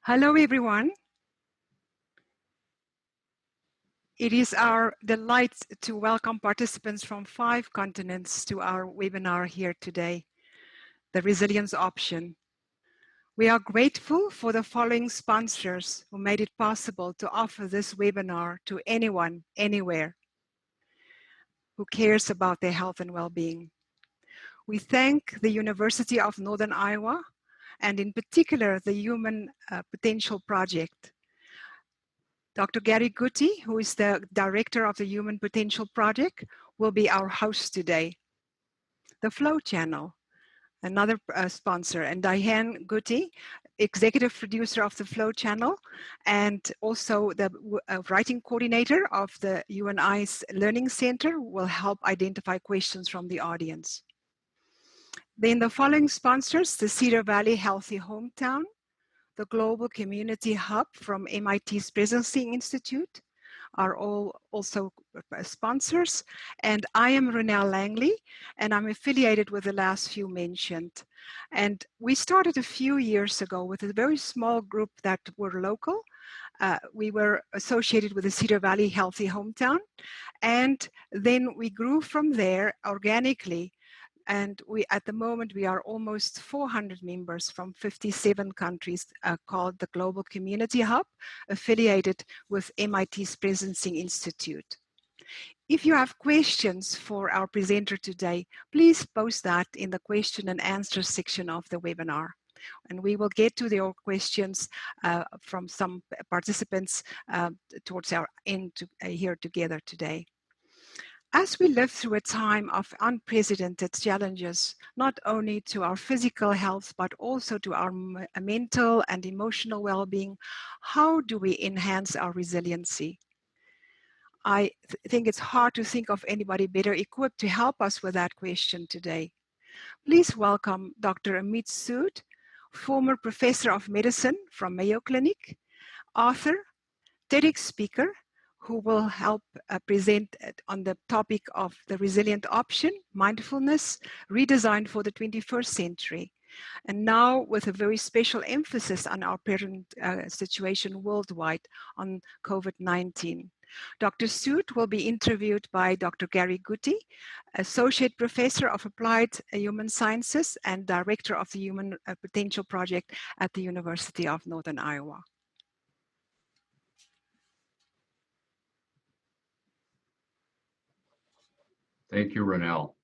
Hello, everyone. It is our delight to welcome participants from 5 continents to our webinar here today, The Resilience Option. We are grateful for the following sponsors who made it possible to offer this webinar to anyone, anywhere, who cares about their health and well-being. We thank the University of Northern Iowa, and in particular, the Human Potential Project. Dr. Gary Gutti, who is the director of the Human Potential Project, will be our host today. The Flow Channel, another sponsor, and Diane Gutti, executive producer of the Flow Channel, and also the writing coordinator of the UNI's Learning Center, will help identify questions from the audience. Then the following sponsors: the Cedar Valley Healthy Hometown, the Global Community Hub from MIT's Presidency Institute are all also sponsors. And I am Renelle Langley, and I'm affiliated with the last few mentioned. And we started a few years ago with a very small group that were local. We were associated with the Cedar Valley Healthy Hometown. And then we grew from there organically. And at the moment, we are almost 400 members from 57 countries called the Global Community Hub, affiliated with MIT's Presidency Institute. If you have questions for our presenter today, please post that in the question and answer section of the webinar. And we will get to your questions from some participants towards our end here together today. As we live through a time of unprecedented challenges, not only to our physical health, but also to our mental and emotional well-being, how do we enhance our resiliency? I think it's hard to think of anybody better equipped to help us with that question today. Please welcome Dr. Amit Sood, former professor of medicine from Mayo Clinic, author, TEDx speaker, who will help present on the topic of the resilient option, mindfulness, redesigned for the 21st century. And now with a very special emphasis on our present situation worldwide on COVID-19. Dr. Sood will be interviewed by Dr. Gary Gutti, Associate Professor of Applied Human Sciences and Director of the Human Potential Project at the University of Northern Iowa. Thank you, Renelle.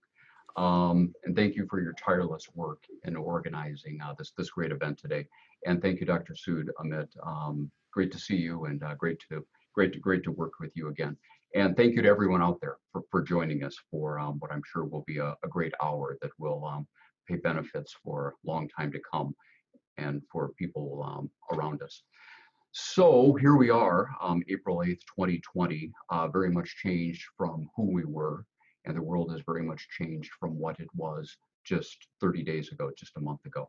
And thank you for your tireless work in organizing this great event today. And thank you, Dr. Sood, Amit. Great to see you, and great to work with you again. And thank you to everyone out there for joining us for what I'm sure will be a great hour that will pay benefits for a long time to come and for people around us. So here we are, April 8th, 2020, very much changed from who we were. And the world has very much changed from what it was just 30 days ago, just a month ago.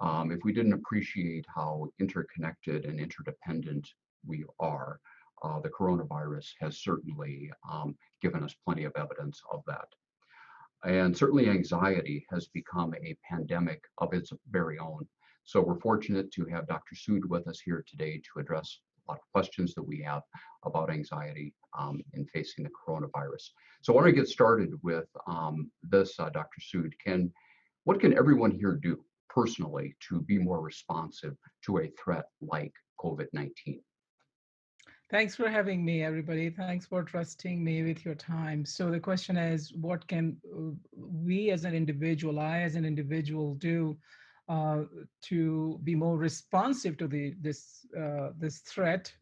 If we didn't appreciate how interconnected and interdependent we are, the coronavirus has certainly given us plenty of evidence of that. And certainly anxiety has become a pandemic of its very own. So we're fortunate to have Dr. Sood with us here today to address a lot of questions that we have about anxiety in facing the coronavirus. So I want to get started with this, Dr. Sood. What can everyone here do personally to be more responsive to a threat like COVID-19? Thanks for having me, everybody. Thanks for trusting me with your time. So the question is, what can we as an individual, I as an individual do to be more responsive to this threat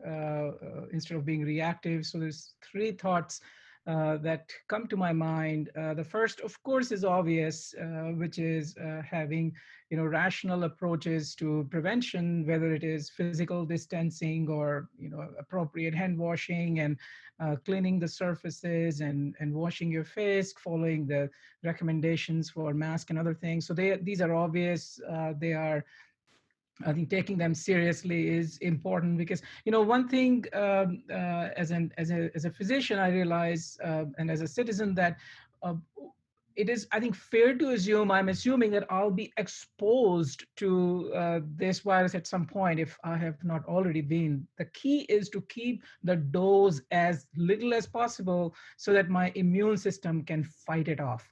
instead of being reactive? So there's 3 thoughts that come to my mind. The first, of course, is obvious, which is having rational approaches to prevention, whether it is physical distancing or appropriate hand washing and cleaning the surfaces and washing your face, following the recommendations for mask and other things. So these are obvious. They are, I think, taking them seriously is important, because one thing as a physician I realize, and as a citizen, that it is, I think, fair to assume, I'm assuming that I'll be exposed to this virus at some point if I have not already been. The key is to keep the dose as little as possible so that my immune system can fight it off.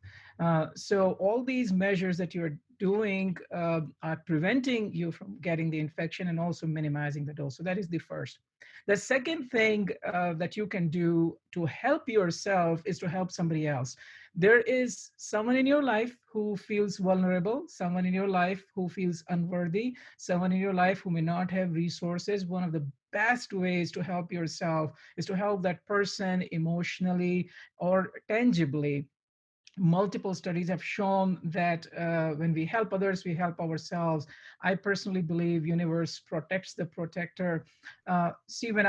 So all these measures that you're doing are preventing you from getting the infection and also minimizing the dose. So that is the first. The second thing that you can do to help yourself is to help somebody else. There is someone in your life who feels vulnerable, someone in your life who feels unworthy, someone in your life who may not have resources. One of the best ways to help yourself is to help that person emotionally or tangibly. Multiple studies have shown that when we help others, we help ourselves. I personally believe universe protects the protector. See, when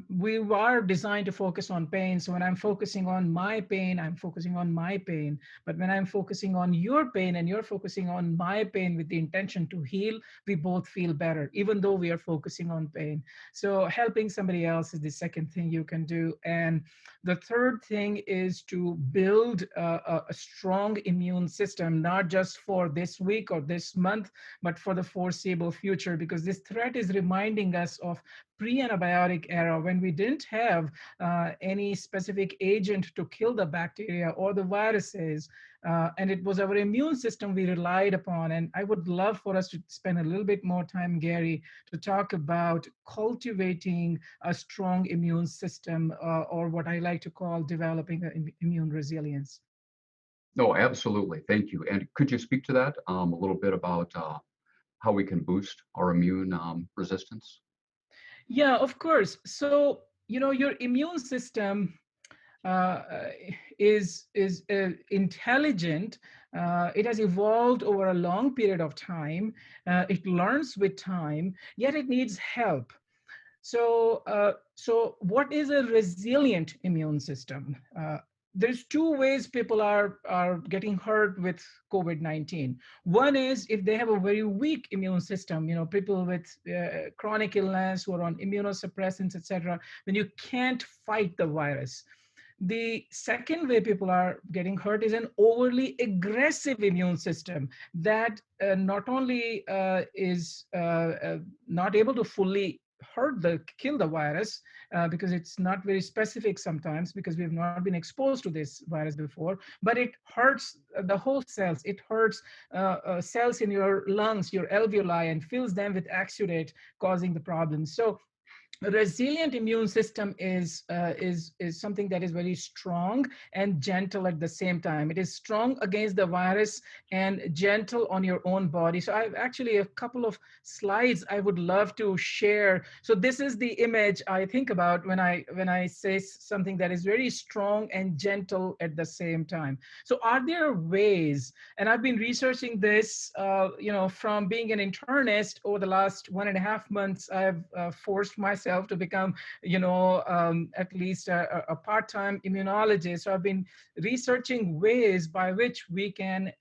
we are designed to focus on pain. So when I'm focusing on my pain, I'm focusing on my pain. But when I'm focusing on your pain and you're focusing on my pain with the intention to heal, we both feel better, even though we are focusing on pain. So helping somebody else is the second thing you can do. And the third thing is to build a strong immune system, not just for this week or this month, but for the foreseeable future, because this threat is reminding us of pre-antibiotic era when we didn't have any specific agent to kill the bacteria or the viruses. And it was our immune system we relied upon. And I would love for us to spend a little bit more time, Gary, to talk about cultivating a strong immune system, or what I like to call developing an immune resilience. No, absolutely. Thank you. And could you speak to that a little bit about how we can boost our immune resistance? Yeah, of course. So, your immune system uh, is intelligent. It has evolved over a long period of time. It learns with time, yet it needs help. So what is a resilient immune system? There's two ways people are getting hurt with COVID-19. One is if they have a very weak immune system, people with chronic illness who are on immunosuppressants, etc., when you can't fight the virus. The second way people are getting hurt is an overly aggressive immune system that not only is not able to fully kill the virus, because it's not very specific sometimes, because we have not been exposed to this virus before, but it hurts the whole cells. It hurts cells in your lungs, your alveoli, and fills them with exudate, causing the problems. So a resilient immune system is something that is very strong and gentle at the same time. It is strong against the virus and gentle on your own body. So I have actually a couple of slides I would love to share. So this is the image I think about when I say something that is very strong and gentle at the same time. So are there ways, and I've been researching this, from being an internist over the last 1.5 months. I've forced myself to become, at least a part-time immunologist. So I've been researching ways by which we can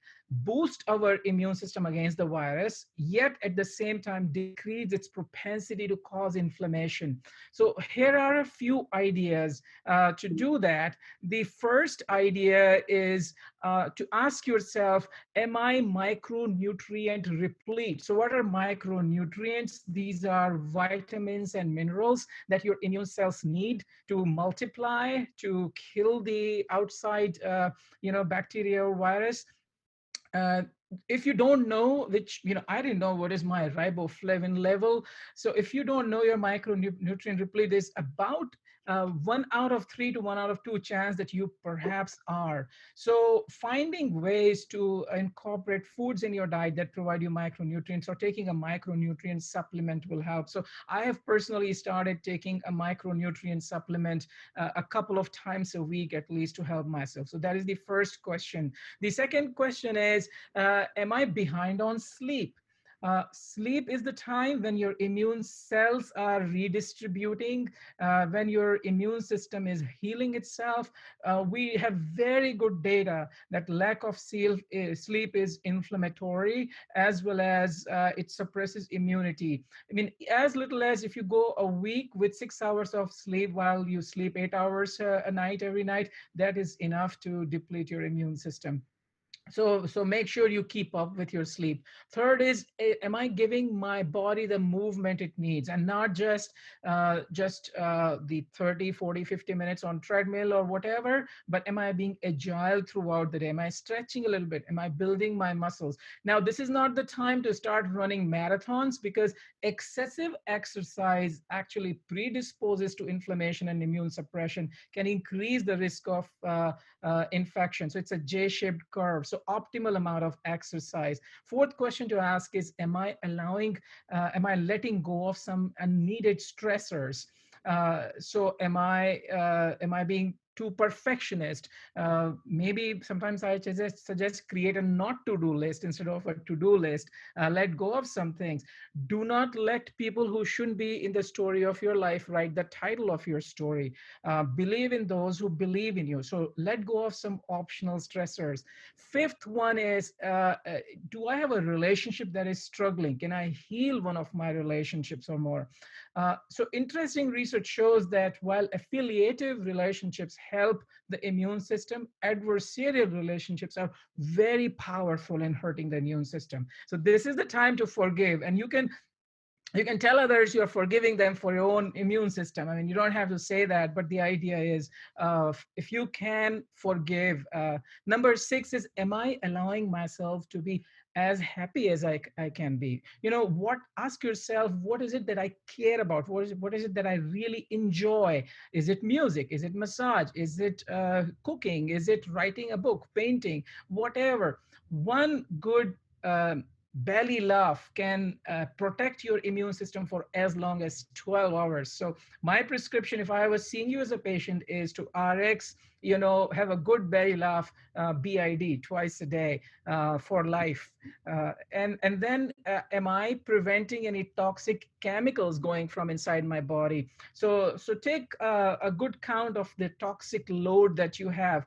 boost our immune system against the virus, yet at the same time decrease its propensity to cause inflammation. So here are a few ideas to do that. The first idea is to ask yourself, am I micronutrient replete? So what are micronutrients? These are vitamins and minerals that your immune cells need to multiply, to kill the outside, bacteria or virus. uh, if you don't know, which I didn't know what is my riboflavin level. So if you don't know your micronutrient replete, there's about 1 out of 3 to 1 out of 2 chance that you perhaps are. So finding ways to incorporate foods in your diet that provide you micronutrients, or taking a micronutrient supplement, will help. So I have personally started taking a micronutrient supplement a couple of times a week at least, to help myself. So that is the first question. The second question is, am I behind on sleep? Sleep is the time when your immune cells are redistributing, when your immune system is healing itself. We have very good data that lack of sleep is inflammatory, as well as it suppresses immunity. I mean, as little as if you go a week with 6 hours of sleep while you sleep 8 hours a night every night, that is enough to deplete your immune system. So make sure you keep up with your sleep. Third is, am I giving my body the movement it needs, and not just the 30, 40, 50 minutes on treadmill or whatever, but am I being agile throughout the day? Am I stretching a little bit? Am I building my muscles? Now, this is not the time to start running marathons, because excessive exercise actually predisposes to inflammation and immune suppression, can increase the risk of infection. So it's a J-shaped curve. So optimal amount of exercise. Fourth question to ask is, am I letting go of some unneeded stressors? So am I being too perfectionist? Maybe sometimes I suggest create a not to do list instead of a to do list. Let go of some things. Do not let people who shouldn't be in the story of your life write the title of your story. Believe in those who believe in you. So let go of some optional stressors. Fifth one is, do I have a relationship that is struggling? Can I heal one of my relationships or more? So interesting research shows that while affiliative relationships help the immune system, adversarial relationships are very powerful in hurting the immune system. So this is the time to forgive, and you can tell others you're forgiving them for your own immune system. I mean, you don't have to say that, but the idea is, if you can forgive. Number six is, am I allowing myself to be as happy as I can be? Ask yourself, what is it that I care about? What is it that I really enjoy? Is it music? Is it massage? Is it cooking? Is it writing a book, painting, whatever? One good belly laugh can protect your immune system for as long as 12 hours. So my prescription, if I was seeing you as a patient, is to RX, have a good belly laugh, BID, twice a day, for life. And then, am I preventing any toxic chemicals going from inside my body? So take a good count of the toxic load that you have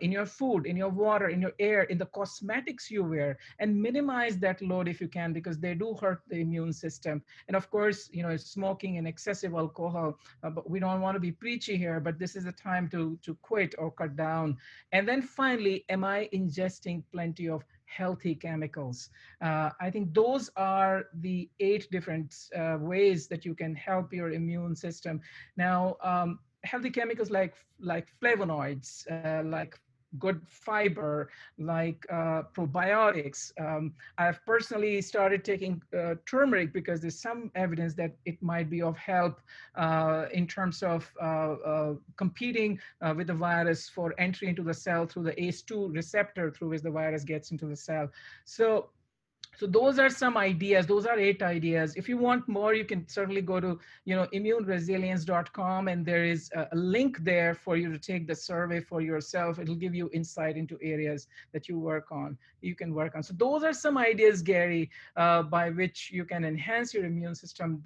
in your food, in your water, in your air, in the cosmetics you wear, and minimize that load if you can, because they do hurt the immune system. And of course, smoking and excessive alcohol, but we don't want to be preachy here, but this is a time to quit or cut down. And then finally, am I ingesting plenty of healthy chemicals? I think those are the 8 different ways that you can help your immune system. Now, healthy chemicals like flavonoids, like good fiber, like probiotics. I've personally started taking turmeric because there's some evidence that it might be of help in terms of competing with the virus for entry into the cell through the ACE2 receptor through which the virus gets into the cell. So those are some ideas. Those are 8 ideas. If you want more, you can certainly go to immuneresilience.com, and there is a link there for you to take the survey for yourself. It'll give you insight into areas that you can work on. So those are some ideas, Gary, by which you can enhance your immune system.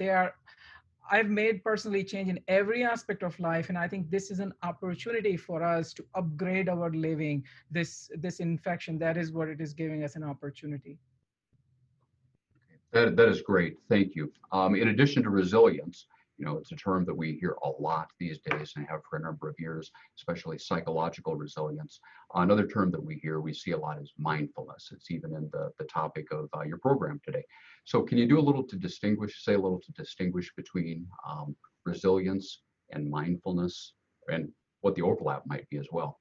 I've made personally change in every aspect of life, and I think this is an opportunity for us to upgrade our living. This infection, that is what it is giving us, an opportunity. That is great. Thank you. In addition to resilience, it's a term that we hear a lot these days and have for a number of years, especially psychological resilience. Another term that we see a lot is mindfulness. It's even in the topic of your program today. So can you say a little to distinguish between resilience and mindfulness, and what the overlap might be as well?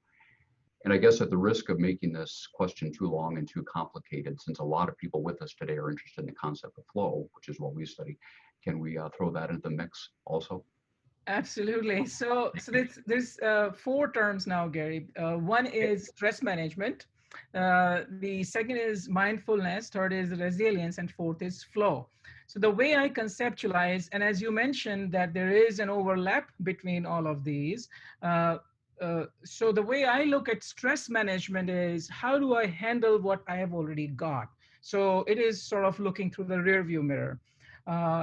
And I guess at the risk of making this question too long and too complicated, since a lot of people with us today are interested in the concept of flow, which is what we study, can we throw that into the mix also? Absolutely. So there's 4 terms now, Gary. One is stress management. The second is mindfulness. Third is resilience, and fourth is flow. So the way I conceptualize, and as you mentioned, that there is an overlap between all of these. So the way I look at stress management is, how do I handle what I have already got? So it is sort of looking through the rearview mirror.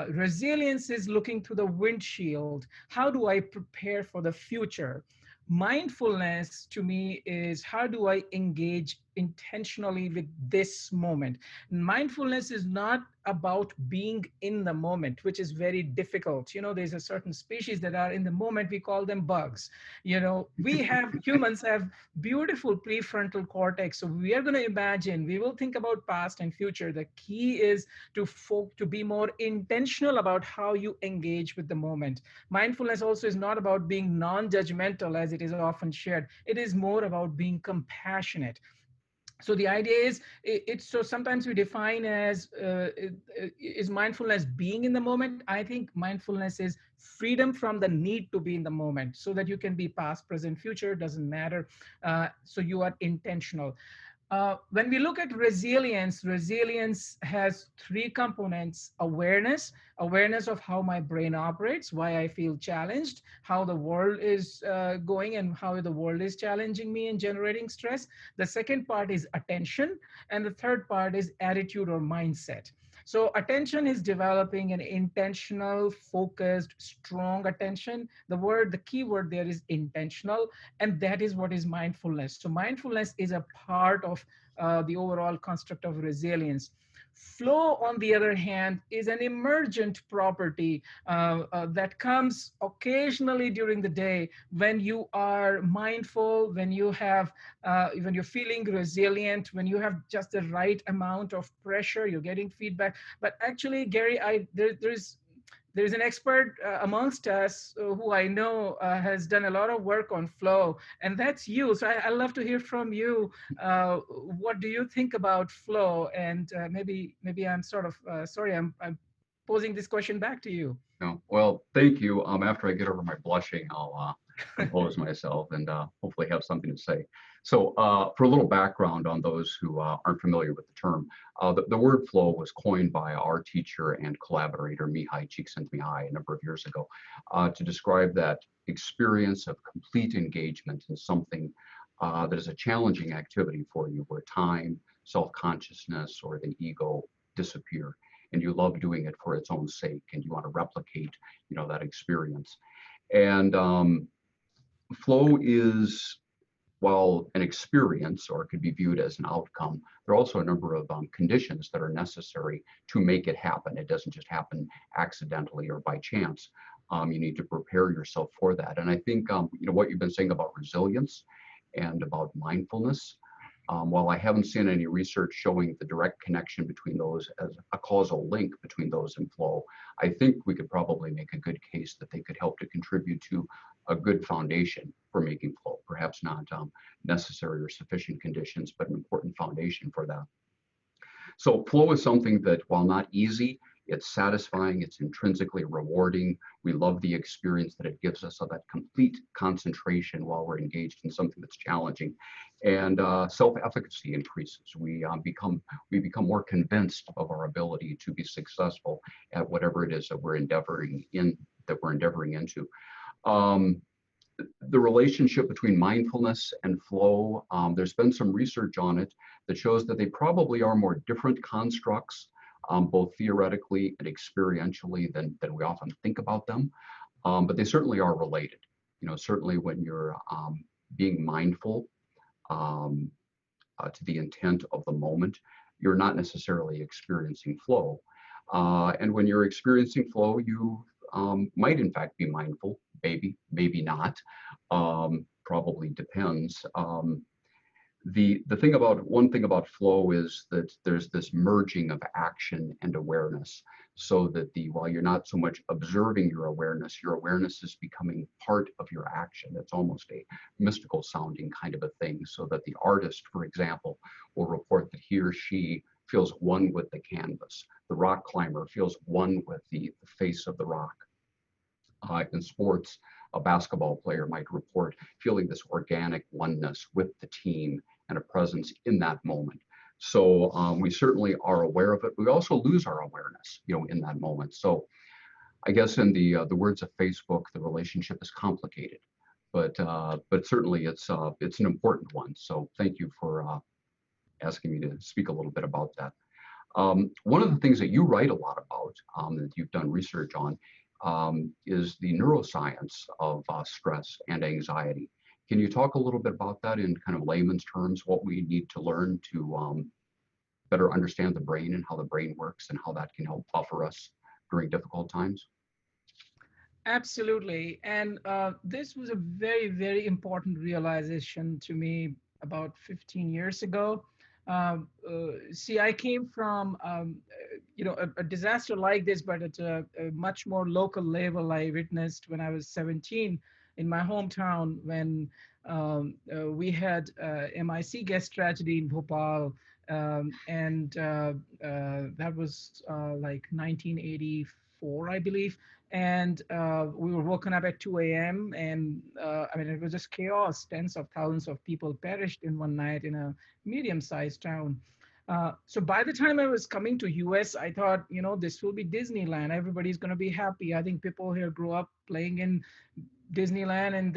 Resilience is looking through the windshield. How do I prepare for the future? Mindfulness to me is how do I engage intentionally with this moment? Mindfulness is not about being in the moment, which is very difficult. There's a certain species that are in the moment, we call them bugs. We have humans have beautiful prefrontal cortex. So we are going to imagine, we will think about past and future. The key is to be more intentional about how you engage with the moment. Mindfulness also is not about being non-judgmental as it is often shared. It is more about being compassionate. So the idea is, it's so sometimes we define as is mindfulness being in the moment. I think mindfulness is freedom from the need to be in the moment, so that you can be past, present, future, doesn't matter. So you are intentional. When we look at resilience, resilience has three components: awareness, awareness of how my brain operates, why I feel challenged, how the world is going, and how the world is challenging me and generating stress. The second part is attention, and the third part is attitude or mindset. So attention is developing an intentional, focused, strong attention. The key word there is intentional, and that is what is mindfulness. So mindfulness is a part of the overall construct of resilience. Flow, on the other hand, is an emergent property that comes occasionally during the day when you are mindful, when you're feeling resilient, when you have just the right amount of pressure, you're getting feedback. But actually, Gary, there's an expert amongst us who I know has done a lot of work on flow, and that's you. So I love to hear from you. What do you think about flow? And maybe I'm sort of sorry, I'm posing this question back to you. No, well, thank you. After I get over my blushing, I'll compose myself and hopefully have something to say. So, for a little background on those who aren't familiar with the term, the word flow was coined by our teacher and collaborator Mihai Csikszentmihalyi a number of years ago to describe that experience of complete engagement in something that is a challenging activity for you, where time, self-consciousness, or the ego disappear, and you love doing it for its own sake, and you want to replicate, that experience. And flow is, while an experience, or it could be viewed as an outcome, there are also a number of conditions that are necessary to make it happen. It doesn't just happen accidentally or by chance. You need to prepare yourself for that. And I think, what you've been saying about resilience and about mindfulness, while I haven't seen any research showing the direct connection between those as a causal link between those and flow, I think we could probably make a good case that they could help to contribute to a good foundation for making flow. Perhaps not necessary or sufficient conditions, but an important foundation for that. So flow is something that, while not easy, it's satisfying, it's intrinsically rewarding. We love the experience that it gives us of that complete concentration while we're engaged in something that's challenging. And self-efficacy increases. We become more convinced of our ability to be successful at whatever it is that we're endeavoring into. The relationship between mindfulness and flow, there's been some research on it that shows that they probably are more different constructs, both theoretically and experientially, than we often think about them. But they certainly are related. Certainly when you're being mindful to the intent of the moment, you're not necessarily experiencing flow. And when you're experiencing flow, you might in fact be mindful, maybe not. Probably depends. One thing about flow is that there's this merging of action and awareness, so that while you're not so much observing your awareness is becoming part of your action. It's almost a mystical sounding kind of a thing, so that the artist, for example, will report that he or she feels one with the canvas. The rock climber feels one with the face of the rock. In sports, a basketball player might report feeling this organic oneness with the team and a presence in that moment. So we certainly are aware of it. We also lose our awareness, in that moment. So I guess in the words of Facebook, the relationship is complicated, but certainly it's an important one. So thank you for asking me to speak a little bit about that. One of the things that you write a lot about, that you've done research on, is the neuroscience of stress and anxiety. Can you talk a little bit about that in kind of layman's terms, what we need to learn to better understand the brain and how the brain works and how that can help buffer us during difficult times? Absolutely. And this was a very, very important realization to me about 15 years ago. See, I came from, a disaster like this, but at a much more local level. I witnessed when I was 17 in my hometown when we had MIC gas tragedy in Bhopal. And That was like 1984, I believe, and we were woken up at 2 a.m. and I mean it was just chaos. Tens of thousands of people perished in one night in a medium-sized town. So by the time I was coming to US, I thought, this will be Disneyland. Everybody's going to be happy. I think people here grew up playing in Disneyland, and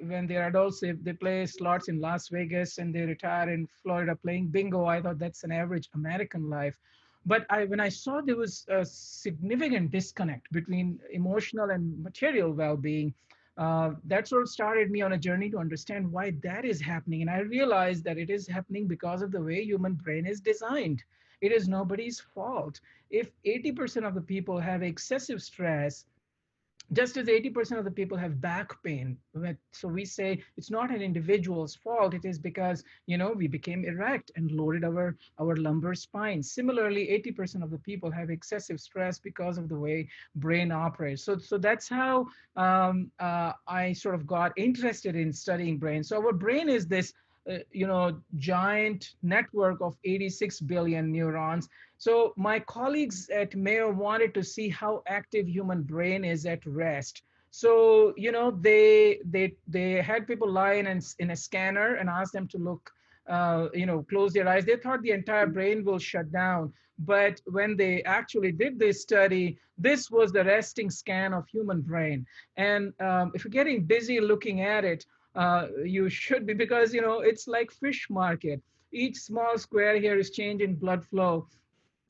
when they're adults, they play slots in Las Vegas, and they retire in Florida playing bingo. I thought that's an average American life. But when I saw there was a significant disconnect between emotional and material well-being, that sort of started me on a journey to understand why that is happening. And I realized that it is happening because of the way human brain is designed. It is nobody's fault. If 80% of the people have excessive stress, just as 80% of the people have back pain. So we say it's not an individual's fault. It is because, we became erect and loaded our lumbar spine. Similarly, 80% of the people have excessive stress because of the way brain operates. So that's how I sort of got interested in studying brain. So our brain is this giant network of 86 billion neurons. So my colleagues at Mayo wanted to see how active human brain is at rest. So they had people lie in a scanner and ask them to look, close their eyes. They thought the entire brain will shut down, but when they actually did this study, this was the resting scan of human brain. And if you're getting dizzy looking at it, you should be, because it's like fish market. Each small square here is changing blood flow,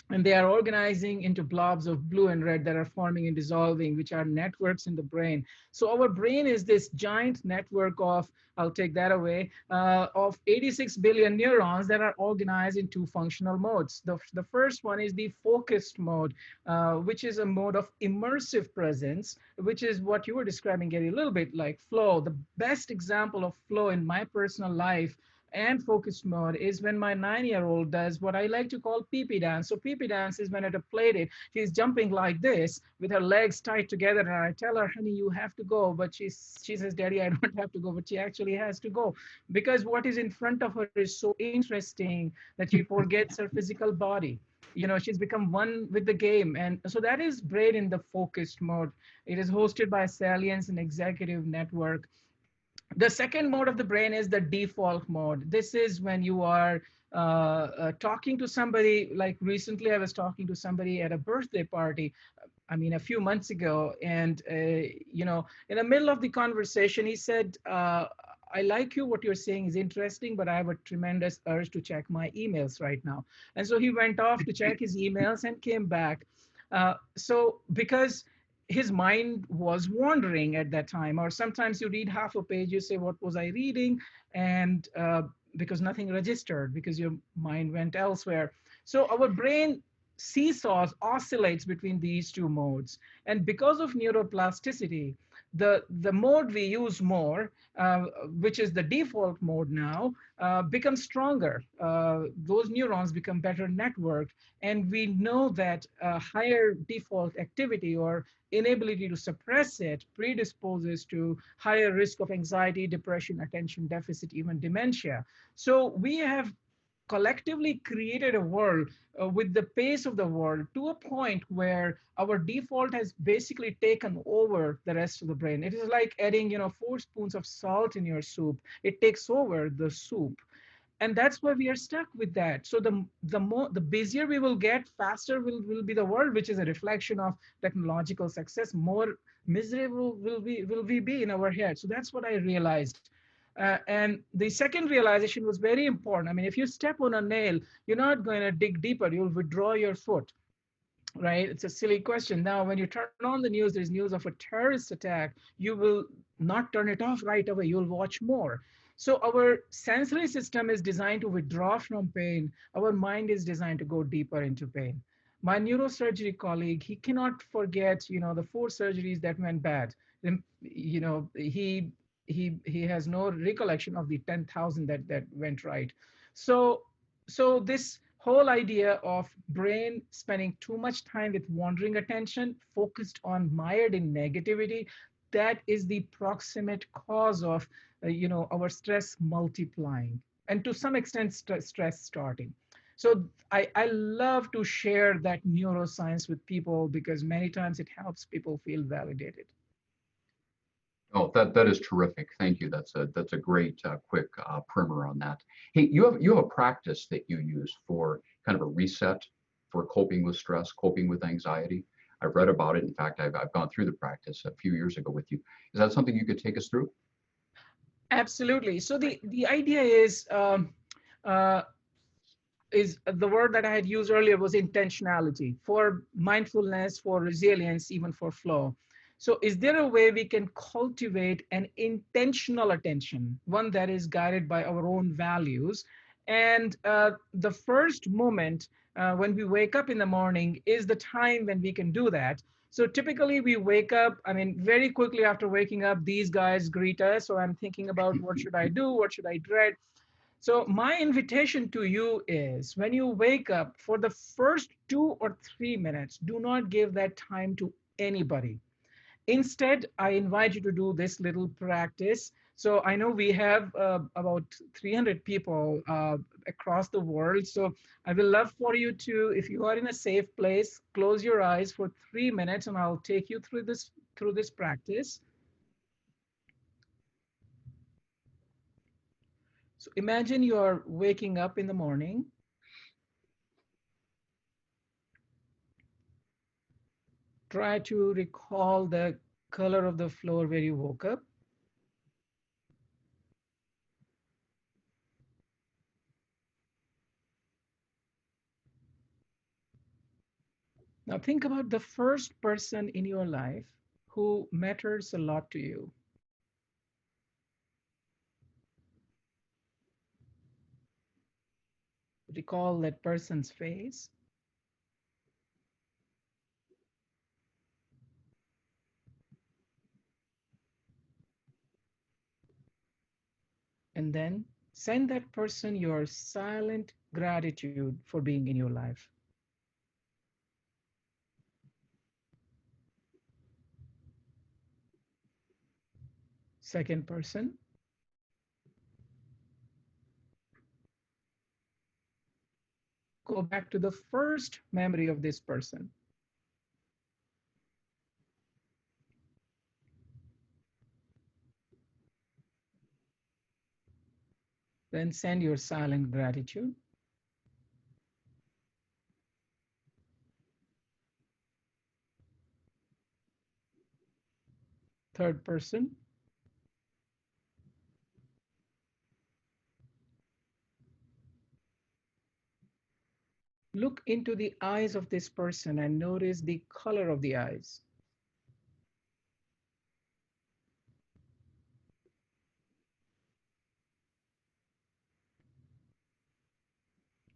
and they are organizing into blobs of blue and red that are forming and dissolving, which are networks in the brain. So our brain is this giant network of, I'll take that away, of 86 billion neurons that are organized in two functional modes. The first one is the focused mode, which is a mode of immersive presence, which is what you were describing, Gary, a little bit like flow. The best example of flow in my personal life and focused mode is when my 9-year-old does what I like to call pee-pee dance. So pee-pee dance is when at a play date, she's jumping like this with her legs tied together. And I tell her, honey, you have to go. But she says, Daddy, I don't have to go. But she actually has to go because what is in front of her is so interesting that she forgets her physical body. She's become one with the game. And so that is brain in the focused mode. It is hosted by Salience and Executive Network. The second mode of the brain is the default mode. This is when you are talking to somebody. Like recently, I was talking to somebody at a birthday party. I mean, a few months ago, and in the middle of the conversation, he said, "I like you. What you're saying is interesting, but I have a tremendous urge to check my emails right now." And so he went off to check his emails and came back. So because his mind was wandering at that time, or sometimes you read half a page, you say, what was I reading? And because nothing registered, because your mind went elsewhere. So our brain seesaws, oscillates between these two modes. And because of neuroplasticity, the mode we use more, which is the default mode now, becomes stronger. Those neurons become better networked. And we know that higher default activity or inability to suppress it predisposes to higher risk of anxiety, depression, attention deficit, even dementia. So we have collectively created a world with the pace of the world to a point where our default has basically taken over the rest of the brain. It is like adding, 4 spoons of salt in your soup. It takes over the soup, and that's why we are stuck with that. So the busier we will get, faster will be the world, which is a reflection of technological success. More miserable will we be in our head. So that's what I realized. And the second realization was very important. I mean, if you step on a nail, you're not going to dig deeper, you'll withdraw your foot, right? It's a silly question. Now, when you turn on the news, there's news of a terrorist attack, you will not turn it off right away. You'll watch more. So our sensory system is designed to withdraw from pain. Our mind is designed to go deeper into pain. My neurosurgery colleague, he cannot forget, the four surgeries that went bad. He has no recollection of the 10,000 that went right. So so this whole idea of brain spending too much time with wandering attention focused on mired in negativity, that is the proximate cause of our stress multiplying, and to some extent stress starting. So I love to share that neuroscience with people because many times it helps people feel validated. Oh, that is terrific. Thank you. That's a great quick primer on that. Hey, you have a practice that you use for kind of a reset for coping with stress, coping with anxiety. I've read about it. In fact, I've gone through the practice a few years ago with you. Is that something you could take us through? Absolutely. So the idea uh, is the word that I had used earlier was intentionality for mindfulness, for resilience, even for flow. So, is there a way we can cultivate an intentional attention, one that is guided by our own values? And the first moment when we wake up in the morning is the time when we can do that. So typically we wake up, I mean, very quickly after waking up, these guys greet us. So I'm thinking about what should I do? What should I dread? So my invitation to you is when you wake up for the first 2 or 3 minutes, do not give that time to anybody. Instead, I invite you to do this little practice. So I know we have about 300 people across the world. So I will love for you to, if you are in a safe place, close your eyes for 3 minutes and I'll take you through this practice. So imagine you are waking up in the morning. Try to recall the color of the floor where you woke up. Now think about the first person in your life who matters a lot to you. Recall that person's face. And then send that person your silent gratitude for being in your life. Second person, go back to the first memory of this person. Then send your silent gratitude. Third person, look into the eyes of this person and notice the color of the eyes.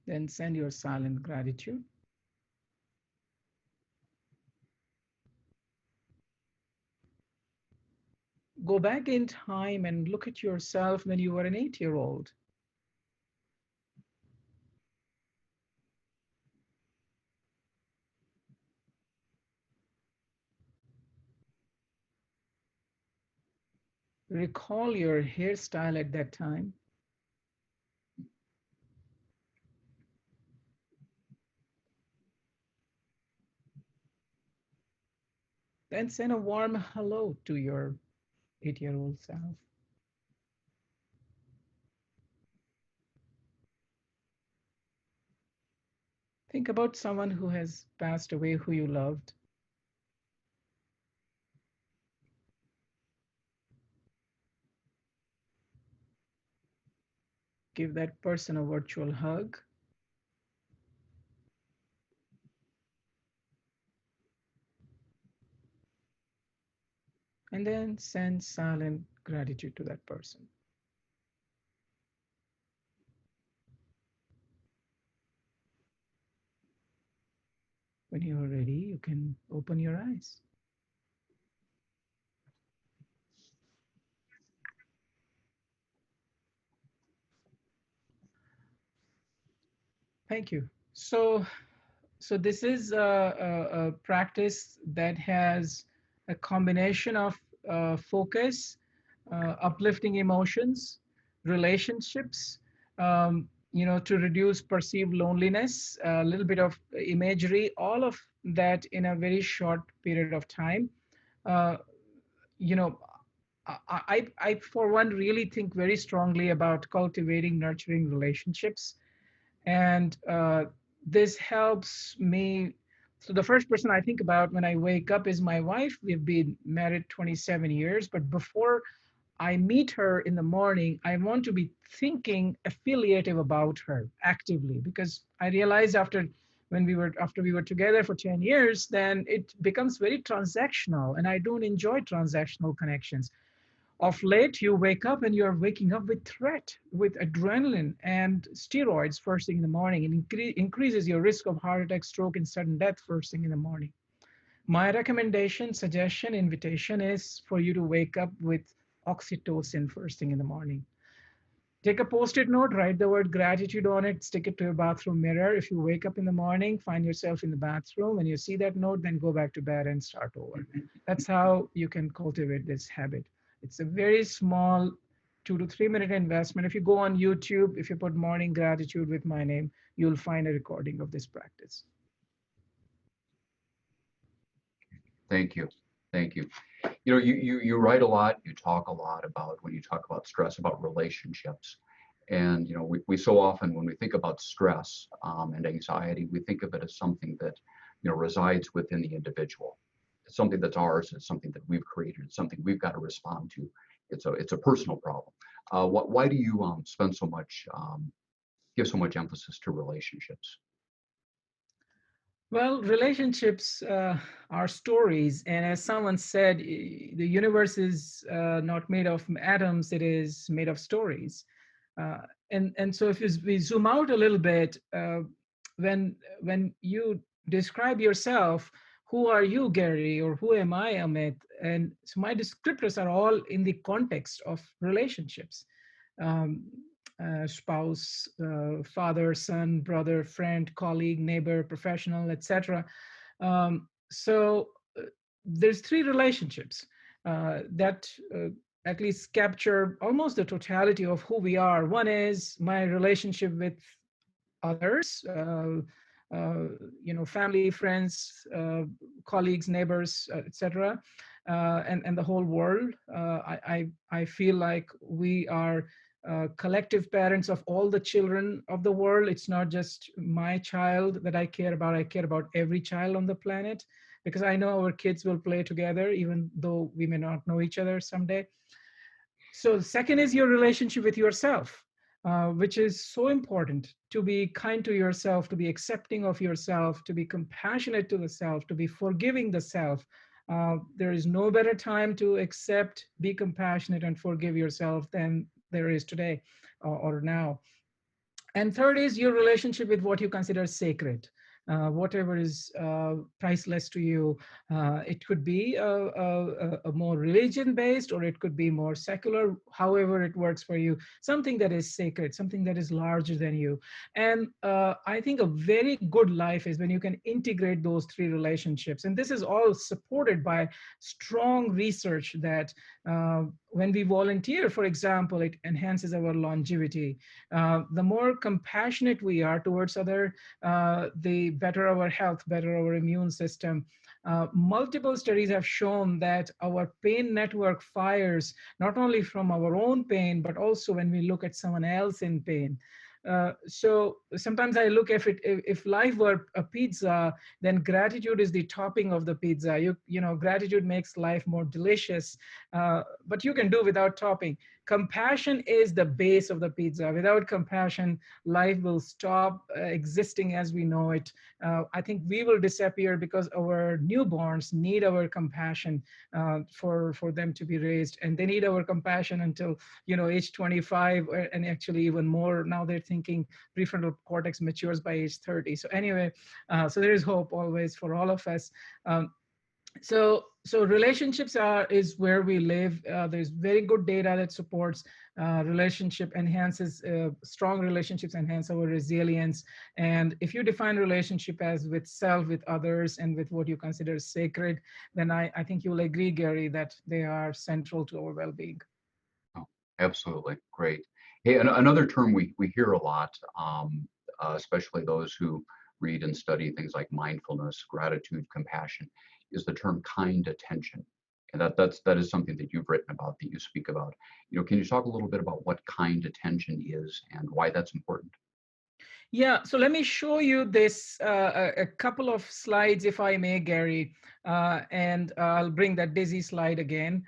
Then send your silent gratitude. Go back in time and look at yourself when you were an 8-year old. Recall your hairstyle at that time. Then send a warm hello to your 8-year-old self. Think about someone who has passed away who you loved. give that person a virtual hug, and then send silent gratitude to that person. When you are ready, you can open your eyes. Thank you. So this is a practice that has a combination of focus, uplifting emotions, relationships, to reduce perceived loneliness, a little bit of imagery, all of that in a very short period of time. Uh, you know, I, for one, really think very strongly about cultivating, nurturing relationships, and this helps me. So the first person I think about when I wake up is my wife. We've been married 27 years, but before I meet her in the morning, I want to be thinking affiliative about her actively, because I realized after we were together for 10 years, then it becomes very transactional, and I don't enjoy transactional connections. Of late, you wake up and you're waking up with threat, with adrenaline and steroids first thing in the morning. It increases your risk of heart attack, stroke, and sudden death first thing in the morning. My recommendation, suggestion, invitation is for you to wake up with oxytocin first thing in the morning. Take a post-it note, write the word gratitude on it, stick it to your bathroom mirror. If you wake up in the morning, find yourself in the bathroom, when you see that note, then go back to bed and start over. That's how you can cultivate this habit. It's a very small 2 to 3 minute investment. If you go on YouTube, if you put morning gratitude with my name, you'll find a recording of this practice. Thank you. Thank you. You know, you write a lot, you talk a lot about, when you talk about stress, about relationships. And, you know, we so often, when we think about stress and anxiety, we think of it as something that, you know, resides within the individual. It's something that's ours. It's something that we've created. It's something we've got to respond to. It's a personal problem. Why do you spend so much, give so much emphasis to relationships? Well, relationships are stories. And as someone said, the universe is not made of atoms, it is made of stories. Uh, and so if we zoom out a little bit, when you describe yourself, who are you, Gary, or who am I, Amit? And so my descriptors are all in the context of relationships. Um, Spouse, father, son, brother, friend, colleague, neighbor, professional, etc. So there's three relationships that at least capture almost the totality of who we are. One is my relationship with others, family, friends, colleagues, neighbors, etc., and the whole world. I feel like we are collective parents of all the children of the world. It's not just my child that I care about. I care about every child on the planet, because I know our kids will play together, even though we may not know each other someday. So the second is your relationship with yourself, which is so important, to be kind to yourself, to be accepting of yourself, to be compassionate to the self, to be forgiving the self. There is no better time to accept, be compassionate, and forgive yourself than there is today or now. And third is your relationship with what you consider sacred. Whatever is priceless to you. It could be a more religion based, or it could be more secular, however it works for you. Something that is sacred, something that is larger than you. And I think a very good life is when you can integrate those three relationships. And this is all supported by strong research that when we volunteer, for example, it enhances our longevity. The more compassionate we are towards other, the better our health, better our immune system. Multiple studies have shown that our pain network fires not only from our own pain, but also when we look at someone else in pain. So sometimes I look, if life were a pizza, then gratitude is the topping of the pizza. Gratitude makes life more delicious, but you can do without topping. compassion is the base of the pizza. Without compassion, life will stop existing as we know it. I think we will disappear because our newborns need our compassion for them to be raised, and they need our compassion until age 25, and actually even more. Now they're thinking prefrontal cortex matures by age 30. So anyway, so there is hope always for all of us. Um, so relationships is where we live. There's very good data that supports relationship enhances strong relationships enhance our resilience. And if you define relationship as with self, with others, and with what you consider sacred, then I think you'll agree, Gary, that they are central to our well-being. Oh, absolutely. Great. Hey, another term we hear a lot, especially those who read and study things like mindfulness, gratitude, compassion, is the term kind attention. And that is something that you've written about, that you speak about. Can you talk a little bit about what kind attention is and why that's important? Yeah, so let me show you this a couple of slides, if I may, Gary, and I'll bring that dizzy slide again.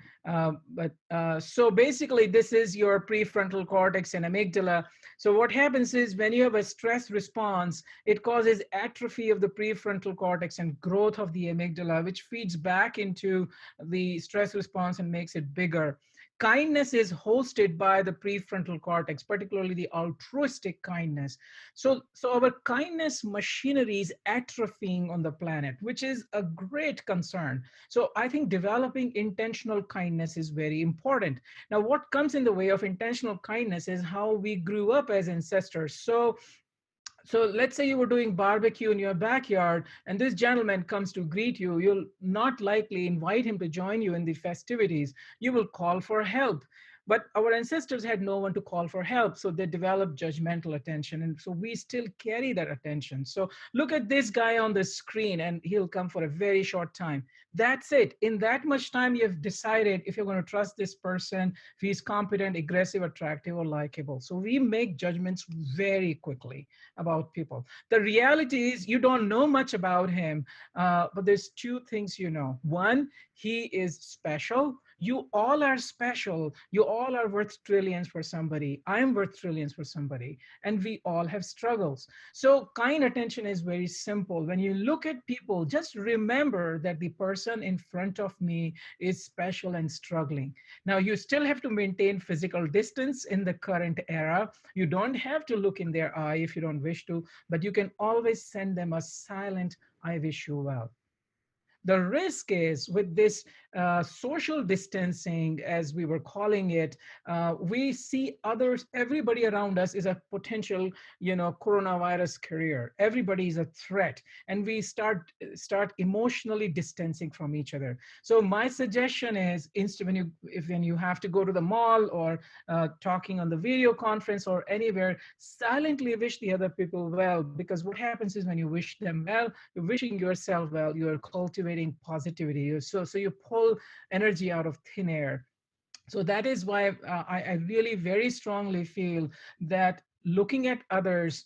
So basically, this is your prefrontal cortex and amygdala. So what happens is when you have a stress response, it causes atrophy of the prefrontal cortex and growth of the amygdala, which feeds back into the stress response and makes it bigger. Kindness is hosted by the prefrontal cortex, particularly the altruistic kindness. So our kindness machinery is atrophying on the planet, which is a great concern. So I think developing intentional kindness is very important. Now, what comes in the way of intentional kindness is how we grew up as ancestors. So let's say you were doing barbecue in your backyard and this gentleman comes to greet you. You'll not likely invite him to join you in the festivities. You will call for help. But our ancestors had no one to call for help, so they developed judgmental attention. And so we still carry that attention. So look at this guy on the screen, and he'll come for a very short time. That's it. In that much time, you've decided if you're going to trust this person, if he's competent, aggressive, attractive, or likable. So we make judgments very quickly about people. The reality is you don't know much about him, but there's two things you know. One, he is special. You all are special. You all are worth trillions for somebody. I'm worth trillions for somebody. And we all have struggles. So kind attention is very simple. When you look at people, just remember that the person in front of me is special and struggling. Now, you still have to maintain physical distance in the current era. You don't have to look in their eye if you don't wish to, but you can always send them a silent, I wish you well. The risk is with this social distancing, as we were calling it, we see others, everybody around us is a potential, coronavirus carrier. Everybody is a threat, and we start emotionally distancing from each other. So my suggestion is, instead when you have to go to the mall or talking on the video conference or anywhere, silently wish the other people well, because what happens is when you wish them well, you're wishing yourself well, you're cultivating positivity. So you pull energy out of thin air. So that is why I really very strongly feel that looking at others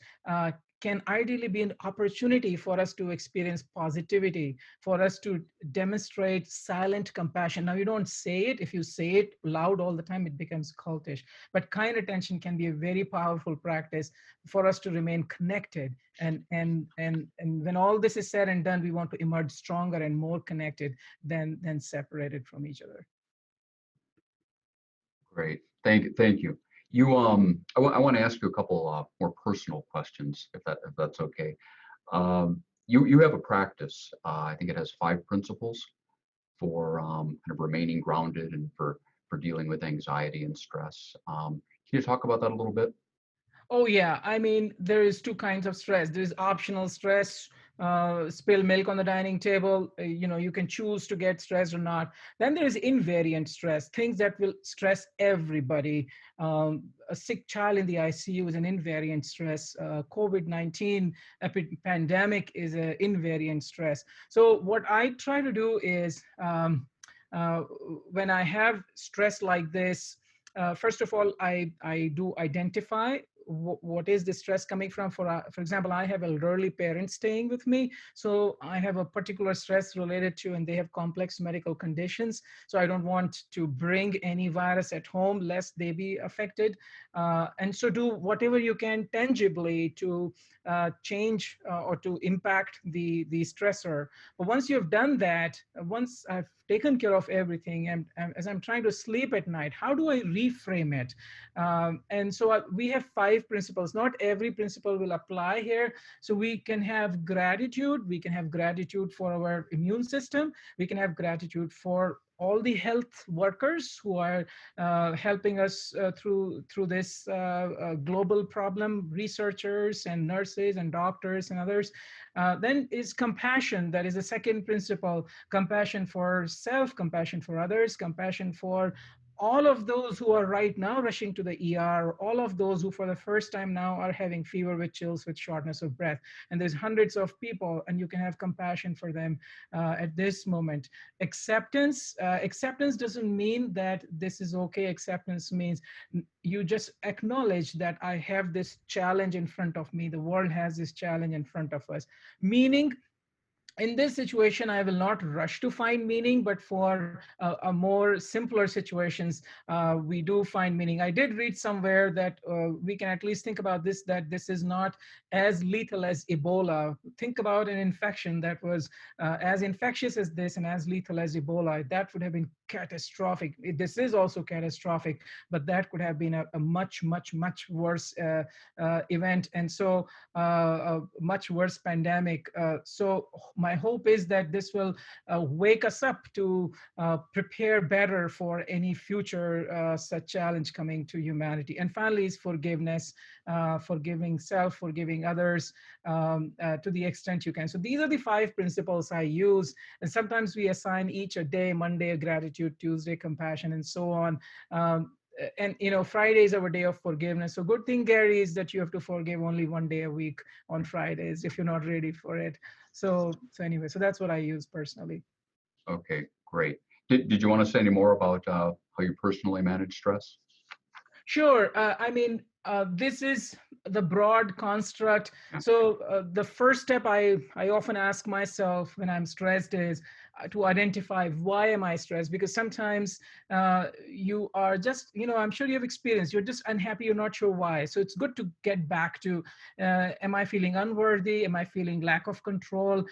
can ideally be an opportunity for us to experience positivity, for us to demonstrate silent compassion. Now, you don't say it. If you say it loud all the time, it becomes cultish. But kind attention can be a very powerful practice for us to remain connected. And when all this is said and done, we want to emerge stronger and more connected than separated from each other. Great. Thank you. I want to ask you a couple more personal questions, if that's okay. You have a practice. I think it has 5 principles for kind of remaining grounded and for dealing with anxiety and stress. Can you talk about that a little bit? Oh yeah, I mean, there is two kinds of stress. There's optional stress, spill milk on the dining table. You can choose to get stressed or not. Then there is invariant stress, things that will stress everybody. A sick child in the ICU is an invariant stress. COVID-19 pandemic is an invariant stress. So what I try to do is uh, when I have stress like this, first of all, I do identify what is the stress coming from. For example, I have elderly parents staying with me, so I have a particular stress related to, and they have complex medical conditions, so I don't want to bring any virus at home lest they be affected. And so do whatever you can tangibly to change or to impact the stressor. But once you've done that, once I've taken care of everything, and as I'm trying to sleep at night, how do I reframe it? And so we have 5 principles. Not every principle will apply here. So we can have gratitude. We can have gratitude for our immune system. We can have gratitude for all the health workers who are helping us through this global problem, researchers and nurses and doctors and others. Then is compassion. That is the second principle: compassion for self, compassion for others, compassion for all of those who are right now rushing to the ER, all of those who for the first time now are having fever with chills, with shortness of breath. And there's hundreds of people, and you can have compassion for them at this moment. Acceptance. Acceptance doesn't mean that this is okay. Acceptance means you just acknowledge that I have this challenge in front of me. The world has this challenge in front of us. Meaning, in this situation, I will not rush to find meaning, but for a more simpler situations, we do find meaning. I did read somewhere that we can at least think about this, that this is not as lethal as Ebola. Think about an infection that was as infectious as this and as lethal as Ebola. That would have been catastrophic. This is also catastrophic, but that could have been a much, much, much worse event. And so a much worse pandemic. So my hope is that this will wake us up to prepare better for any future such challenge coming to humanity. And finally is forgiveness, forgiving self, forgiving others to the extent you can. So these are the 5 principles I use. And sometimes we assign each a day: Monday, gratitude; Tuesday, compassion, and so on. And Friday is our day of forgiveness. So good thing, Gary, is that you have to forgive only one day a week on Fridays if you're not ready for it. So anyway, so that's what I use personally. Okay, great. Did you want to say any more about how you personally manage stress? Sure. I mean, this is the broad construct. Yeah. So the first step I often ask myself when I'm stressed is to identify, why am I stressed? Because sometimes you are just, I'm sure you have experience, you're just unhappy, you're not sure why. So it's good to get back to, am I feeling unworthy? Am I feeling lack of control?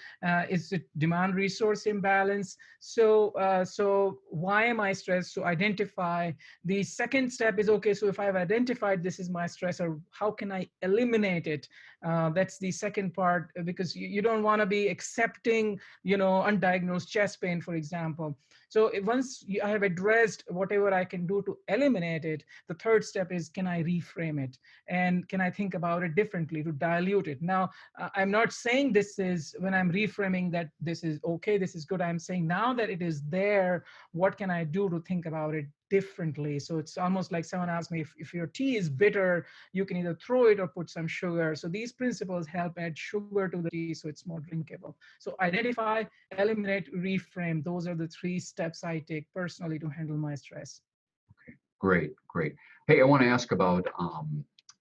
Is it demand resource imbalance? So why am I stressed? So identify. The second step is, okay, so if I've identified this is my stressor, how can I eliminate it? That's the second part, because you don't want to be accepting, undiagnosed chest pain, for example. So once I have addressed whatever I can do to eliminate it, the third step is, can I reframe it? And can I think about it differently to dilute it? Now, I'm not saying this is, when I'm reframing, that this is okay, this is good. I'm saying now that it is there, what can I do to think about it differently? So it's almost like someone asked me, if your tea is bitter, you can either throw it or put some sugar. So these principles help add sugar to the tea so it's more drinkable. So identify, eliminate, reframe. Those are the 3 steps I take personally to handle my stress. Okay, great, great. Hey, I want to ask about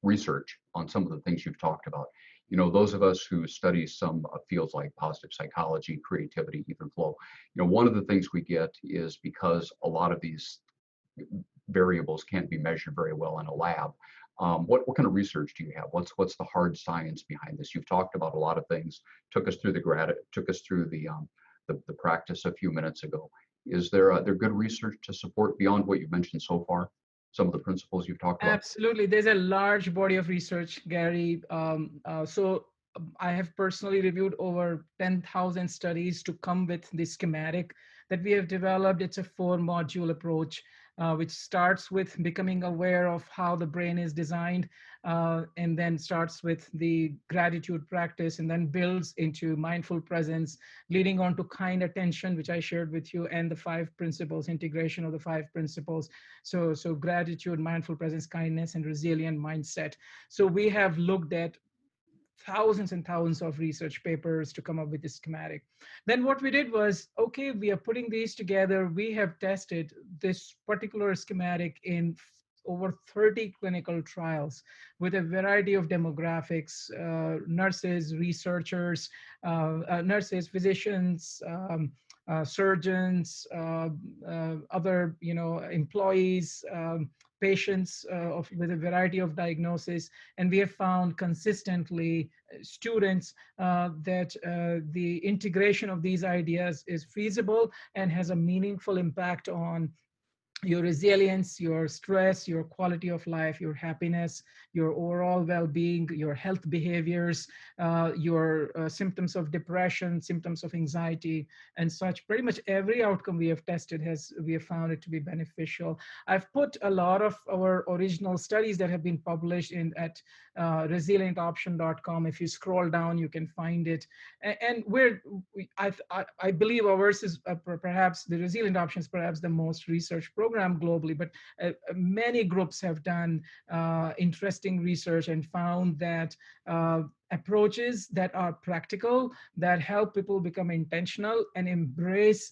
research on some of the things you've talked about. Those of us who study some fields like positive psychology, creativity, even flow, one of the things we get is, because a lot of these variables can't be measured very well in a lab. What kind of research do you have? What's the hard science behind this? You've talked about a lot of things. Took us through the practice a few minutes ago. Is there good research to support beyond what you've mentioned so far? Some of the principles you've talked about. Absolutely. There's a large body of research, Gary. I have personally reviewed over 10,000 studies to come with the schematic that we have developed. It's a 4-module approach, which starts with becoming aware of how the brain is designed, and then starts with the gratitude practice, and then builds into mindful presence, leading on to kind attention, which I shared with you, and the 5 principles, integration of the 5 principles. So gratitude, mindful presence, kindness, and resilient mindset. So we have looked at thousands and thousands of research papers to come up with this schematic. Then what we did was, okay, we are putting these together. We have tested this particular schematic in over 30 clinical trials with a variety of demographics, nurses, researchers, nurses, physicians, surgeons, other employees, patients with a variety of diagnoses, and we have found consistently students that the integration of these ideas is feasible and has a meaningful impact on your resilience, your stress, your quality of life, your happiness, your overall well-being, your health behaviors, your symptoms of depression, symptoms of anxiety, and such. Pretty much every outcome we have tested we have found it to be beneficial. I've put a lot of our original studies that have been published in at resilientoption.com. If you scroll down, you can find it. And I believe ours is perhaps the Resilient Option is perhaps the most research program globally, but many groups have done interesting research and found that approaches that are practical, that help people become intentional and embrace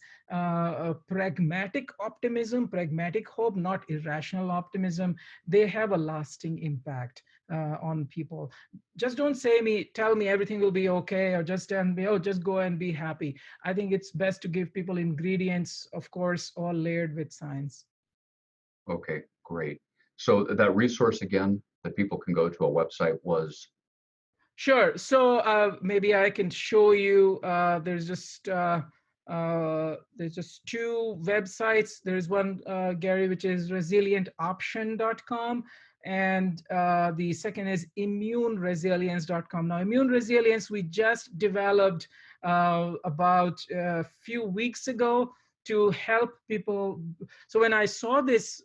pragmatic optimism, pragmatic hope, not irrational optimism, they have a lasting impact on people. Just don't tell me everything will be okay, or just tell me, oh, just go and be happy. I think it's best to give people ingredients, of course, all layered with science. Okay, great. So that resource again that people can go to a website was? Sure. So maybe I can show you. There's just two websites. There's one, Gary, which is resilientoption.com, and the second is immuneresilience.com. Now, immune resilience we just developed about a few weeks ago to help people. So when I saw this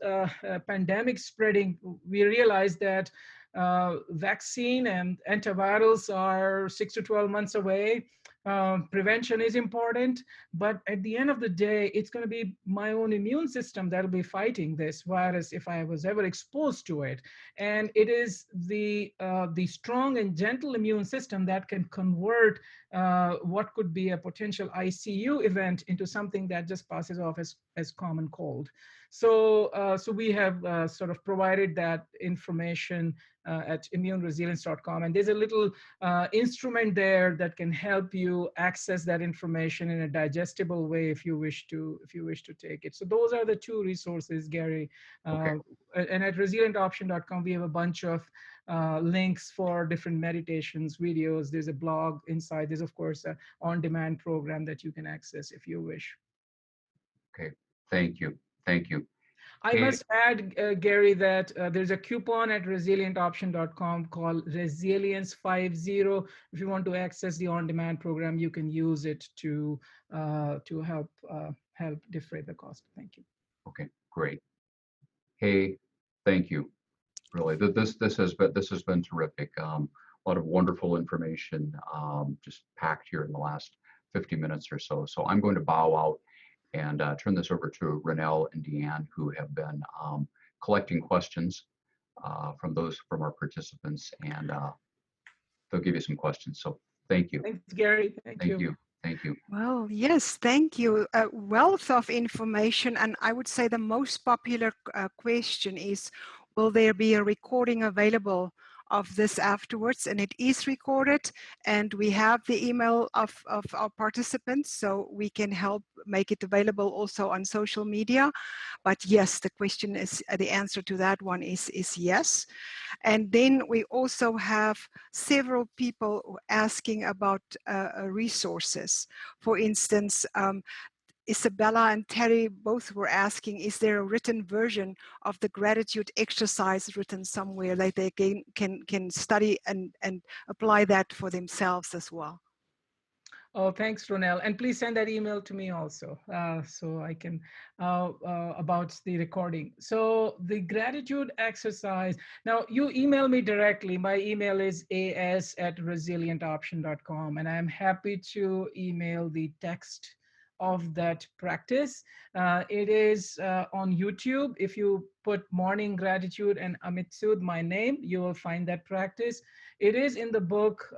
pandemic spreading, we realized that vaccine and antivirals are 6 to 12 months away. Prevention is important, but at the end of the day, it's going to be my own immune system that'll be fighting this virus if I was ever exposed to it. And it is the strong and gentle immune system that can convert what could be a potential ICU event into something that just passes off as common cold. So we have sort of provided that information at immuneresilience.com, and there's a little instrument there that can help you access that information in a digestible way if you wish to take it. So those are the two resources, Gary. Okay. And at resilientoption.com we have a bunch of links for different meditations, videos. There's a blog inside. There's of course an on-demand program that you can access if you wish. Okay, thank you. Thank you. I must add, Gary, that there's a coupon at resilientoption.com called Resilience50. If you want to access the on-demand program, you can use it to help defray the cost. Thank you. Okay, great. Hey, thank you. Really, this has been terrific. A lot of wonderful information just packed here in the last 50 minutes or so. So I'm going to bow out and turn this over to Renelle and Deanne, who have been collecting questions from our participants, and they'll give you some questions. So thank you. Thanks, Gary. Thank you. Thank you. Well, yes, thank you. A wealth of information, and I would say the most popular question is, will there be a recording available of this afterwards? And it is recorded, and we have the email of our participants, so we can help make it available also on social media. But yes, the question is, the answer to that one is yes. And then we also have several people asking about resources. For instance, Isabella and Terry both were asking, is there a written version of the gratitude exercise written somewhere that they can study and apply that for themselves as well? Oh, thanks, Ronelle. And please send that email to me also, so I can, about the recording. So the gratitude exercise, now you email me directly. My email is as@resilientoption.com, and I'm happy to email the text of that practice. It is on YouTube. If you put Morning Gratitude and Amit Sood, my name, you will find that practice. It is in the book,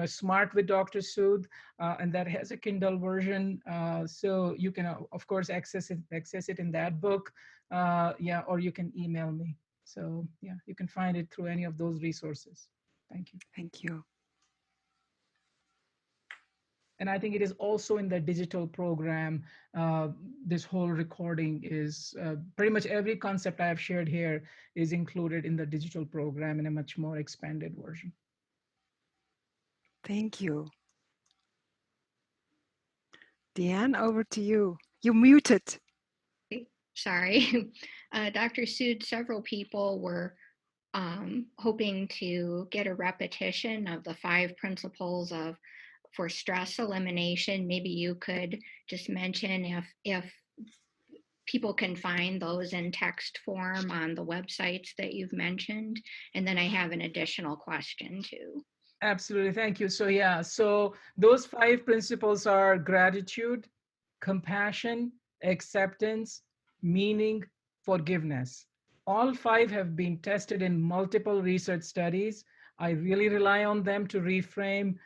Smart with Dr. Sood, and that has a Kindle version. So you can, of course, access it in that book. Yeah, or you can email me. So yeah, you can find it through any of those resources. Thank you. Thank you. And I think it is also in the digital program. This whole recording is pretty much every concept I have shared here is included in the digital program in a much more expanded version. Thank you. Deanne, over to you. You're muted. Sorry. Dr. Sood, several people were hoping to get a repetition of the 5 principles for stress elimination. Maybe you could just mention if people can find those in text form on the websites that you've mentioned. And then I have an additional question too. Absolutely. Thank you. So yeah, so those 5 principles are gratitude, compassion, acceptance, meaning, forgiveness. All 5 have been tested in multiple research studies. I really rely on them to reframe.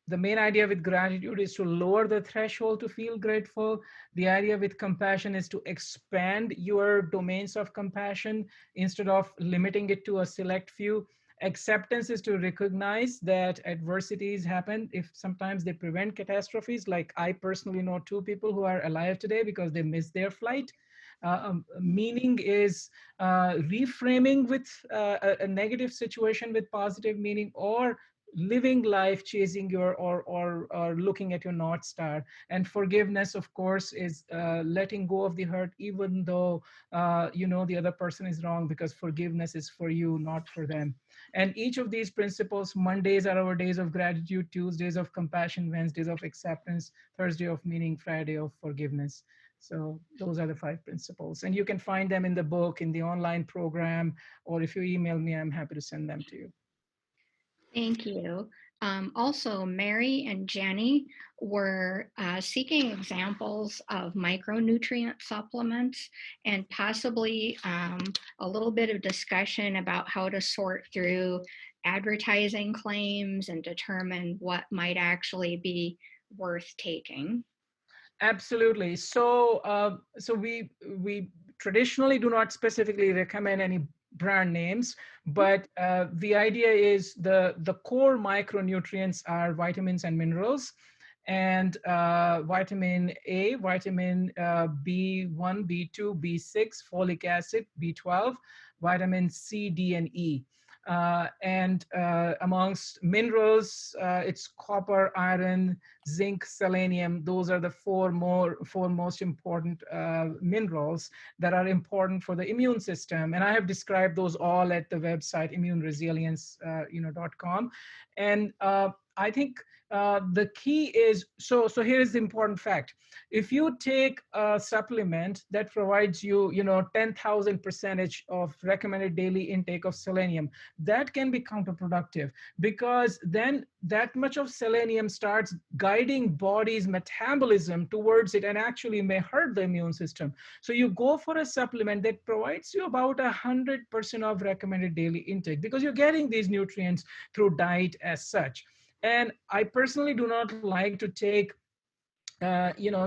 The main idea with gratitude is to lower the threshold to feel grateful. The idea with compassion is to expand your domains of compassion instead of limiting it to a select few. Acceptance is to recognize that adversities happen. If sometimes they prevent catastrophes, like I personally know 2 people who are alive today because they missed their flight. Meaning is reframing with a negative situation with positive meaning, or living life chasing your or looking at your North Star. And forgiveness, of course, is letting go of the hurt, even though the other person is wrong, because forgiveness is for you, not for them. And each of these principles, Mondays are our days of gratitude, Tuesdays of compassion, Wednesdays of acceptance, Thursday of meaning, Friday of forgiveness. So those are the 5 principles. And you can find them in the book, in the online program, or if you email me, I'm happy to send them to you. Thank you. Also, Mary and Jenny were seeking examples of micronutrient supplements and possibly a little bit of discussion about how to sort through advertising claims and determine what might actually be worth taking. Absolutely. So, we traditionally do not specifically recommend any brand names, but the idea is the core micronutrients are vitamins and minerals, and vitamin A, vitamin B1, B2, B6, folic acid, B12, vitamin C, D, and E. And amongst minerals, it's copper, iron, zinc, selenium. Those are the four most important minerals that are important for the immune system. And I have described those all at the website immuneresilience.com. And I think the key is, so here is the important fact. If you take a supplement that provides you 10,000% of recommended daily intake of selenium, that can be counterproductive, because then that much of selenium starts guiding body's metabolism towards it and actually may hurt the immune system. So you go for a supplement that provides you about 100% of recommended daily intake, because you're getting these nutrients through diet as such. And I personally do not like to take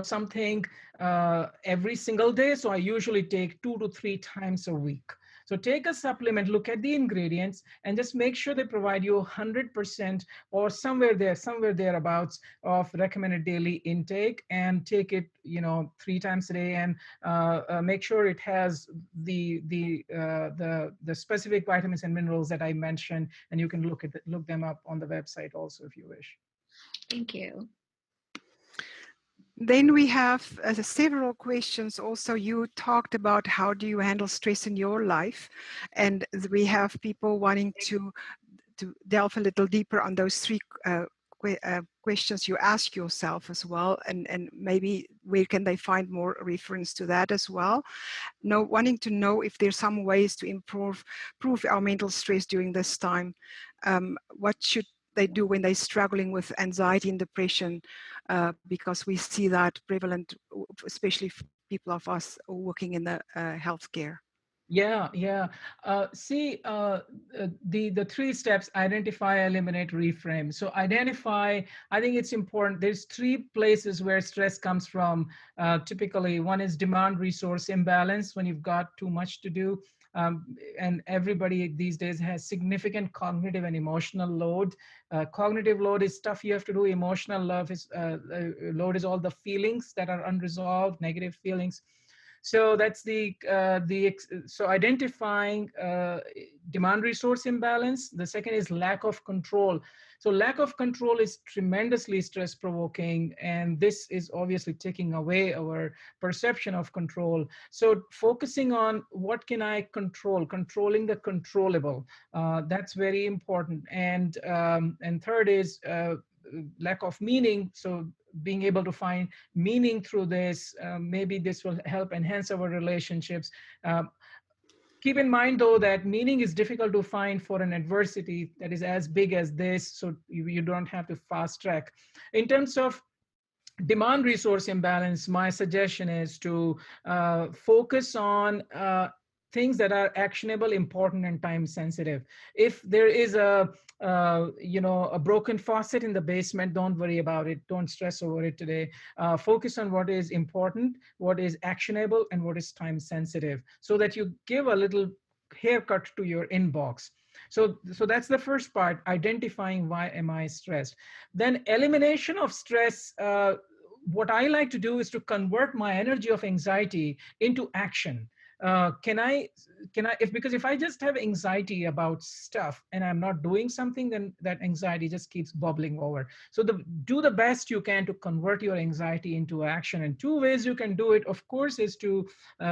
something every single day. So I usually take 2 to 3 times a week. So take a supplement, look at the ingredients, and just make sure they provide you 100% or somewhere thereabouts of recommended daily intake, and take it 3 times a day, and make sure it has the specific vitamins and minerals that I mentioned, and you can look them up on the website also if you wish. Thank you. Then we have several questions. Also, you talked about how do you handle stress in your life, and we have people wanting to delve a little deeper on those 3 questions you ask yourself as well, and maybe where can they find more reference to that as well. Wanting to know if there's some ways to improve our mental stress during this time. What should they do when they're struggling with anxiety and depression, because we see that prevalent, especially people of us working in the healthcare. Yeah, yeah. See, the three steps: identify, eliminate, reframe. So identify. I think it's important. There's three places where stress comes from. Typically, one is demand resource imbalance, when you've got too much to do. And everybody these days has significant cognitive and emotional load. Cognitive load is stuff you have to do. Emotional load is all the feelings that are unresolved, negative feelings. So that's so identifying demand resource imbalance. The second is lack of control. So lack of control is tremendously stress provoking, and this is obviously taking away our perception of control. So focusing on what can I control, controlling the controllable, that's very important. And third is lack of meaning. So being able to find meaning through this, maybe this will help enhance our relationships. Keep in mind, though, that meaning is difficult to find for an adversity that is as big as this, so you don't have to fast track. In terms of demand resource imbalance, my suggestion is to focus on things that are actionable, important, and time sensitive. If there is a broken faucet in the basement, don't worry about it. Don't stress over it today. Focus on what is important, what is actionable, and what is time sensitive, so that you give a little haircut to your inbox. So that's the first part: identifying why am I stressed. Then elimination of stress. What I like to do is to convert my energy of anxiety into action. Because if I just have anxiety about stuff and I'm not doing something, then that anxiety just keeps bubbling over. So do the best you can to convert your anxiety into action. And two ways you can do it, of course, is to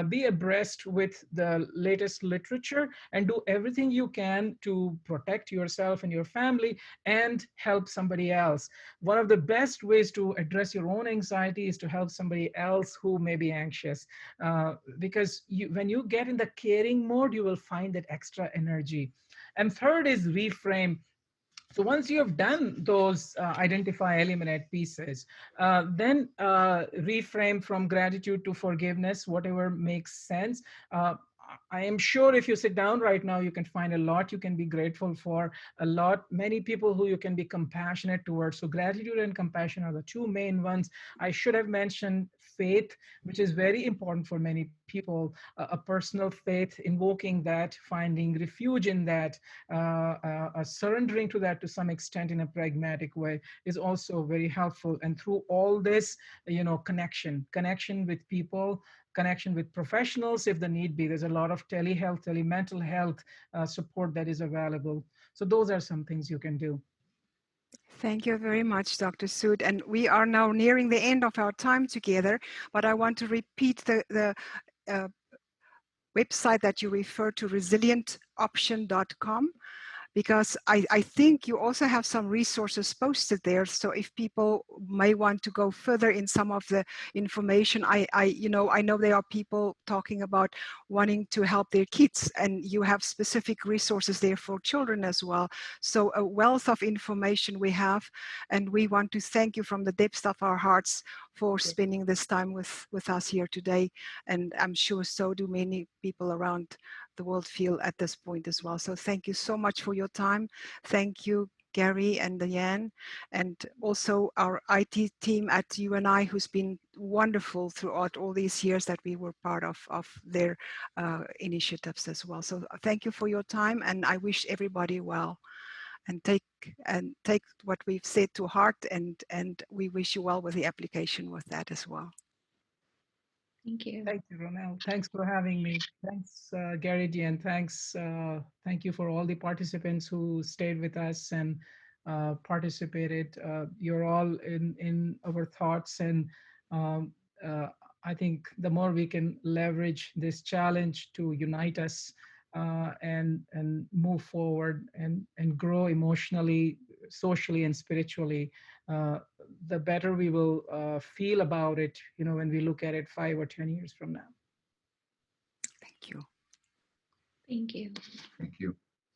be abreast with the latest literature and do everything you can to protect yourself and your family and help somebody else. One of the best ways to address your own anxiety is to help somebody else who may be anxious, because when you get in the caring mode, you will find that extra energy. And third is reframe. So once you have done those identify, eliminate pieces, then reframe from gratitude to forgiveness, whatever makes sense. I am sure if you sit down right now, you can find a lot you can be grateful for, many people who you can be compassionate towards. So gratitude and compassion are the two main ones. I should have mentioned faith, which is very important for many people, a personal faith, invoking that, finding refuge in that, surrendering to that to some extent in a pragmatic way is also very helpful. And through all this, connection with people, connection with professionals if the need be. There's a lot of telehealth, telemental health support that is available. So those are some things you can do. Thank you very much, Dr. Sood. And we are now nearing the end of our time together, but I want to repeat the website that you refer to, resilientoption.com, because I think you also have some resources posted there. So if people may want to go further in some of the information, I know there are people talking about wanting to help their kids, and you have specific resources there for children as well. So a wealth of information we have, and we want to thank you from the depths of our hearts for spending this time with us here today. And I'm sure so do many people around the world feel at this point as well. So thank you so much for your time. Thank you, Gary and Diane, and also our IT team at UNI, who's been wonderful throughout all these years that we were part of their initiatives as well. So thank you for your time, and I wish everybody well. And take what we've said to heart, and we wish you well with the application with that as well. Thank you. Thank you, Ronelle. Thanks for having me. Thanks, Gary G, and thank you for all the participants who stayed with us and participated. You're all in our thoughts, and um, I think the more we can leverage this challenge to unite us and move forward and grow emotionally, socially, and spiritually, the better we will feel about it, when we look at it 5 or 10 years from now. Thank you. Thank you. Thank you.